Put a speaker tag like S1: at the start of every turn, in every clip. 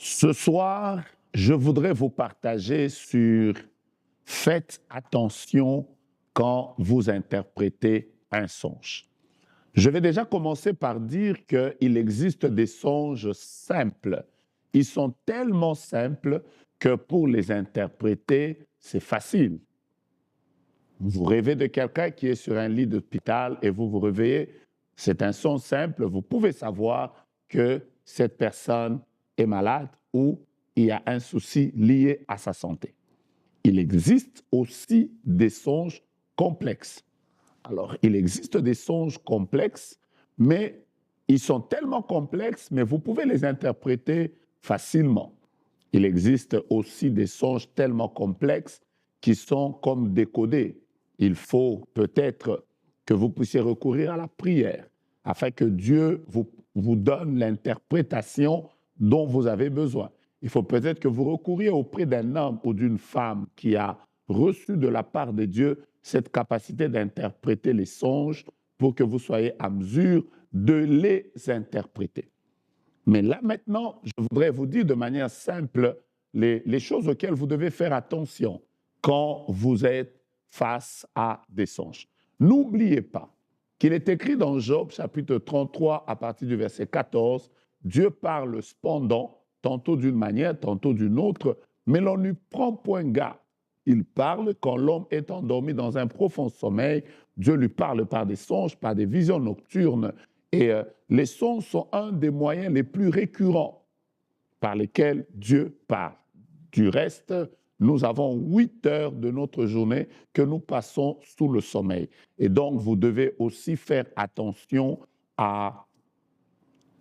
S1: Ce soir, je voudrais vous partager sur faites attention quand vous interprétez un songe. Je vais déjà commencer par dire qu'il existe des songes simples. Ils sont tellement simples que pour les interpréter, c'est facile. Vous rêvez de quelqu'un qui est sur un lit d'hôpital et vous vous réveillez, c'est un songe simple, vous pouvez savoir que cette personne est malade ou il y a un souci lié à sa santé. Il existe aussi des songes complexes. Alors, il existe des songes complexes, mais ils sont tellement complexes, mais vous pouvez les interpréter facilement. Il existe aussi des songes tellement complexes qui sont comme décodés. Il faut peut-être que vous puissiez recourir à la prière afin que Dieu vous donne l'interprétation dont vous avez besoin. Il faut peut-être que vous recouriez auprès d'un homme ou d'une femme qui a reçu de la part de Dieu cette capacité d'interpréter les songes pour que vous soyez à mesure de les interpréter. Mais là maintenant, je voudrais vous dire de manière simple les choses auxquelles vous devez faire attention quand vous êtes face à des songes. N'oubliez pas qu'il est écrit dans Job chapitre 33 à partir du verset 14, Dieu parle cependant, tantôt d'une manière, tantôt d'une autre, mais l'on n'y prend point garde. Il parle quand l'homme est endormi dans un profond sommeil. Dieu lui parle par des songes, par des visions nocturnes. Et les songes sont un des moyens les plus récurrents par lesquels Dieu parle. Du reste, nous avons 8 heures de notre journée que nous passons sous le sommeil. Et donc, vous devez aussi faire attention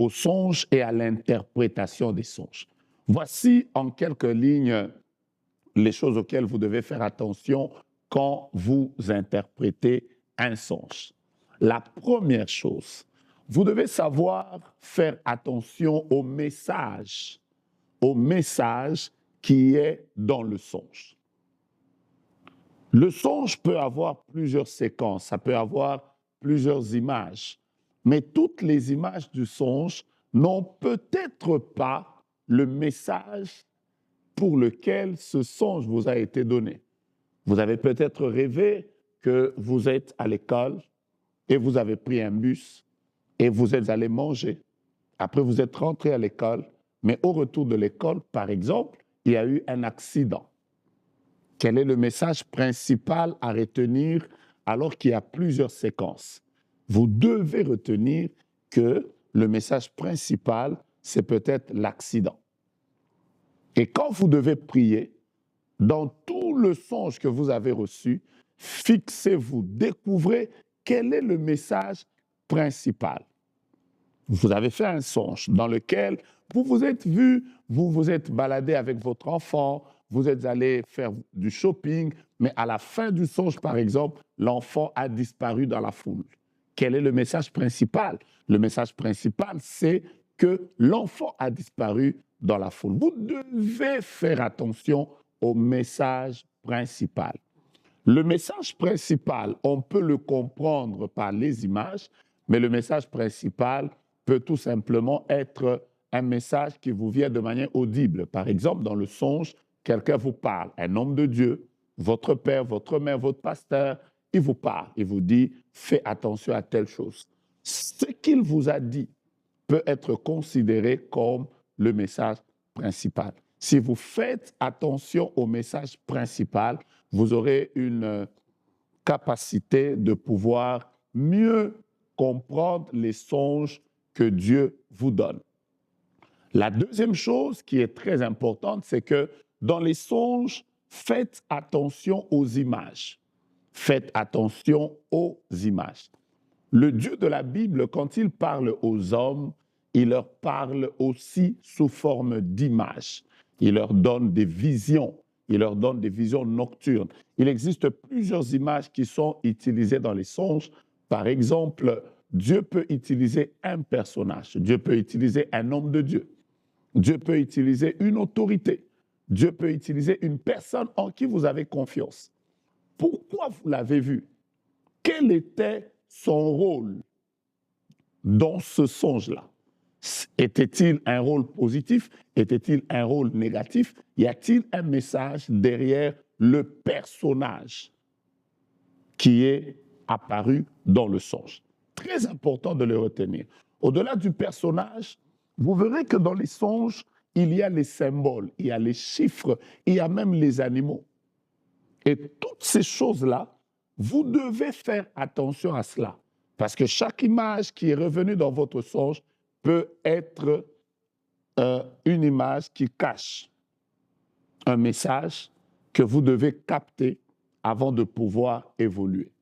S1: aux songes et à l'interprétation des songes. Voici en quelques lignes les choses auxquelles vous devez faire attention quand vous interprétez un songe. La première chose, vous devez savoir faire attention au message qui est dans le songe. Le songe peut avoir plusieurs séquences, ça peut avoir plusieurs images, mais toutes les images du songe n'ont peut-être pas le message pour lequel ce songe vous a été donné. Vous avez peut-être rêvé que vous êtes à l'école et vous avez pris un bus et vous êtes allé manger. Après, vous êtes rentré à l'école, mais au retour de l'école, par exemple, il y a eu un accident. Quel est le message principal à retenir alors qu'il y a plusieurs séquences? Vous devez retenir que le message principal, c'est peut-être l'accident. Et quand vous devez prier, dans tout le songe que vous avez reçu, fixez-vous, découvrez quel est le message principal. Vous avez fait un songe dans lequel vous vous êtes vu, vous vous êtes baladé avec votre enfant, vous êtes allé faire du shopping, mais à la fin du songe, par exemple, l'enfant a disparu dans la foule. Quel est le message principal? Le message principal, c'est que l'enfant a disparu dans la foule. Vous devez faire attention au message principal. Le message principal, on peut le comprendre par les images, mais le message principal peut tout simplement être un message qui vous vient de manière audible. Par exemple, dans le songe, quelqu'un vous parle, un homme de Dieu, votre père, votre mère, votre pasteur, il vous parle, il vous dit « fais attention à telle chose ». Ce qu'il vous a dit peut être considéré comme le message principal. Si vous faites attention au message principal, vous aurez une capacité de pouvoir mieux comprendre les songes que Dieu vous donne. La deuxième chose qui est très importante, c'est que dans les songes, faites attention aux images. Faites attention aux images. Le Dieu de la Bible, quand il parle aux hommes, il leur parle aussi sous forme d'images. Il leur donne des visions. Il leur donne des visions nocturnes. Il existe plusieurs images qui sont utilisées dans les songes. Par exemple, Dieu peut utiliser un personnage. Dieu peut utiliser un homme de Dieu. Dieu peut utiliser une autorité. Dieu peut utiliser une personne en qui vous avez confiance. Pourquoi vous l'avez vu? Quel était son rôle dans ce songe-là? Était-il un rôle positif? Était-il un rôle négatif? Y a-t-il un message derrière le personnage qui est apparu dans le songe? Très important de le retenir. Au-delà du personnage, vous verrez que dans les songes, il y a les symboles, il y a les chiffres, il y a même les animaux. Et toutes ces choses-là, vous devez faire attention à cela. Parce que chaque image qui est revenue dans votre songe peut être une image qui cache un message que vous devez capter avant de pouvoir évoluer.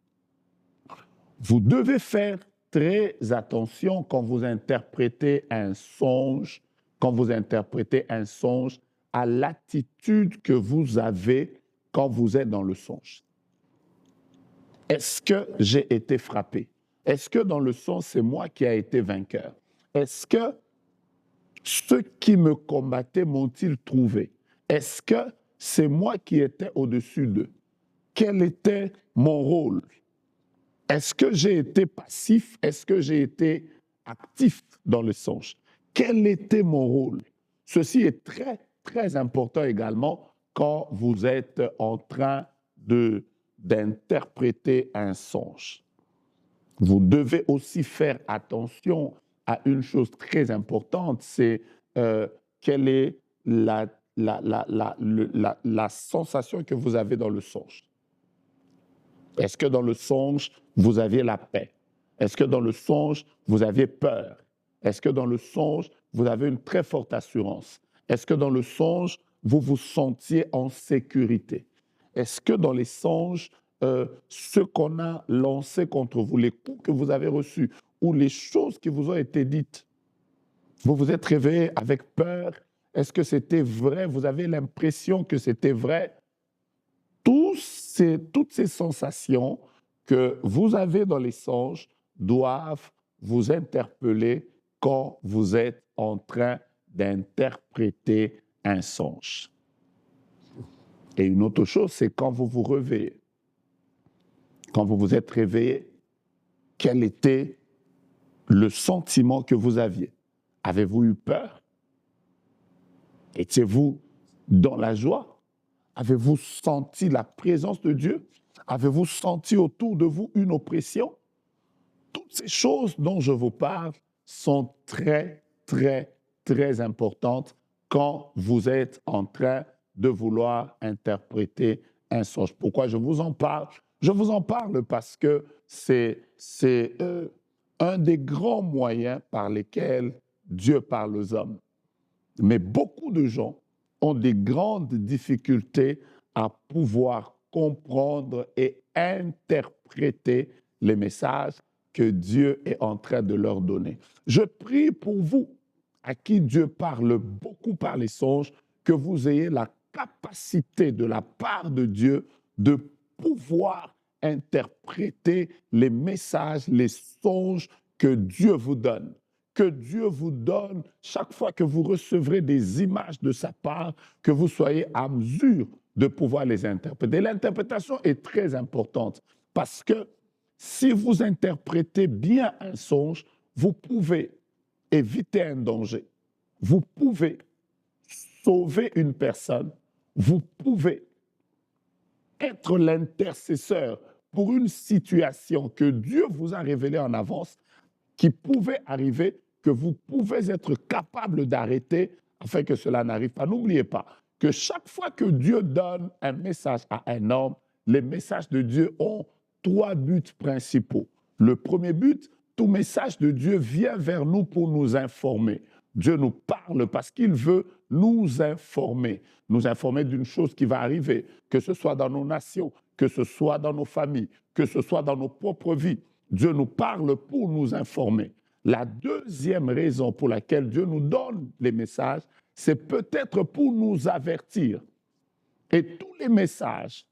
S1: Vous devez faire très attention quand vous interprétez un songe, à l'attitude que vous avez quand vous êtes dans le songe. Est-ce que j'ai été frappé? Est-ce que dans le songe, c'est moi qui ai été vainqueur? Est-ce que ceux qui me combattaient m'ont-ils trouvé? Est-ce que c'est moi qui étais au-dessus d'eux? Quel était mon rôle? Est-ce que j'ai été passif? Est-ce que j'ai été actif dans le songe? Quel était mon rôle? Ceci est très, très important également quand vous êtes en train d'interpréter un songe. Vous devez aussi faire attention à une chose très importante, c'est quelle est la sensation que vous avez dans le songe. Est-ce que dans le songe, vous aviez la paix? Est-ce que dans le songe, vous aviez peur? Est-ce que dans le songe, vous avez une très forte assurance? Est-ce que dans le songe, vous vous sentiez en sécurité? Est-ce que dans les songes, ce qu'on a lancé contre vous, les coups que vous avez reçus ou les choses qui vous ont été dites, vous vous êtes réveillé avec peur? Est-ce que c'était vrai? Vous avez l'impression que c'était vrai? Toutes ces sensations que vous avez dans les songes doivent vous interpeller quand vous êtes en train d'interpréter un songe. Et une autre chose, c'est quand vous vous réveillez. Quand vous vous êtes réveillé, quel était le sentiment que vous aviez? Avez-vous eu peur? Étiez-vous dans la joie? Avez-vous senti la présence de Dieu? Avez-vous senti autour de vous une oppression? Toutes ces choses dont je vous parle sont très, très, très importantes quand vous êtes en train de vouloir interpréter un songe. Pourquoi je vous en parle? Je vous en parle parce que c'est un des grands moyens par lesquels Dieu parle aux hommes. Mais beaucoup de gens ont des grandes difficultés à pouvoir comprendre et interpréter les messages que Dieu est en train de leur donner. Je prie pour vous, à qui Dieu parle beaucoup par les songes, que vous ayez la capacité de la part de Dieu de pouvoir interpréter les messages, les songes que Dieu vous donne. Que Dieu vous donne, chaque fois que vous recevrez des images de sa part, que vous soyez à mesure de pouvoir les interpréter. L'interprétation est très importante parce que si vous interprétez bien un songe, vous pouvez éviter un danger. Vous pouvez sauver une personne. Vous pouvez être l'intercesseur pour une situation que Dieu vous a révélée en avance, qui pouvait arriver, que vous pouvez être capable d'arrêter afin que cela n'arrive pas. N'oubliez pas que chaque fois que Dieu donne un message à un homme, les messages de Dieu ont 3 buts principaux. Le premier but, tout message de Dieu vient vers nous pour nous informer. Dieu nous parle parce qu'il veut nous informer d'une chose qui va arriver, que ce soit dans nos nations, que ce soit dans nos familles, que ce soit dans nos propres vies. Dieu nous parle pour nous informer. La deuxième raison pour laquelle Dieu nous donne les messages, c'est peut-être pour nous avertir. Et tous les messages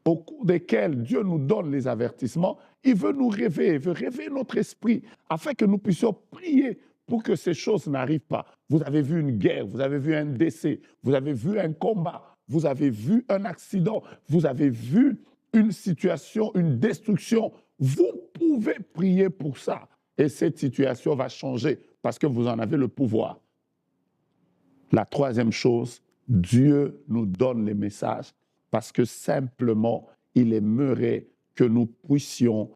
S1: au cours desquels Dieu nous donne les avertissements, il veut nous réveiller, il veut réveiller notre esprit afin que nous puissions prier pour que ces choses n'arrivent pas. Vous avez vu une guerre, vous avez vu un décès, vous avez vu un combat, vous avez vu un accident, vous avez vu une situation, une destruction. Vous pouvez prier pour ça et cette situation va changer. parce que vous en avez le pouvoir. La troisième chose, Dieu nous donne les messages parce que simplement, il aimerait que nous puissions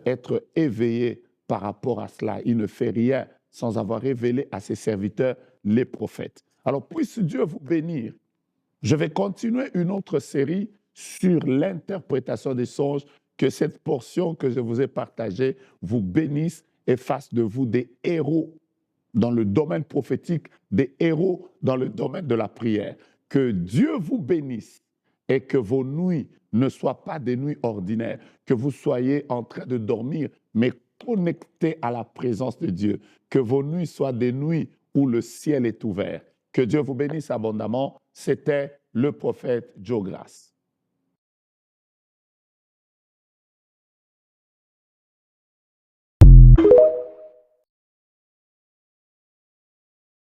S1: être éveillés par rapport à cela. Il ne fait rien sans avoir révélé à ses serviteurs, les prophètes. Alors, puisse Dieu vous bénir. Je vais continuer une autre série sur l'interprétation des songes, que cette portion que je vous ai partagée vous bénisse et fasse de vous des héros dans le domaine prophétique, des héros dans le domaine de la prière. Que Dieu vous bénisse et que vos nuits ne soient pas des nuits ordinaires, que vous soyez en train de dormir, mais connectés à la présence de Dieu, que vos nuits soient des nuits où le ciel est ouvert. Que Dieu vous bénisse abondamment. C'était le prophète Joe Grace.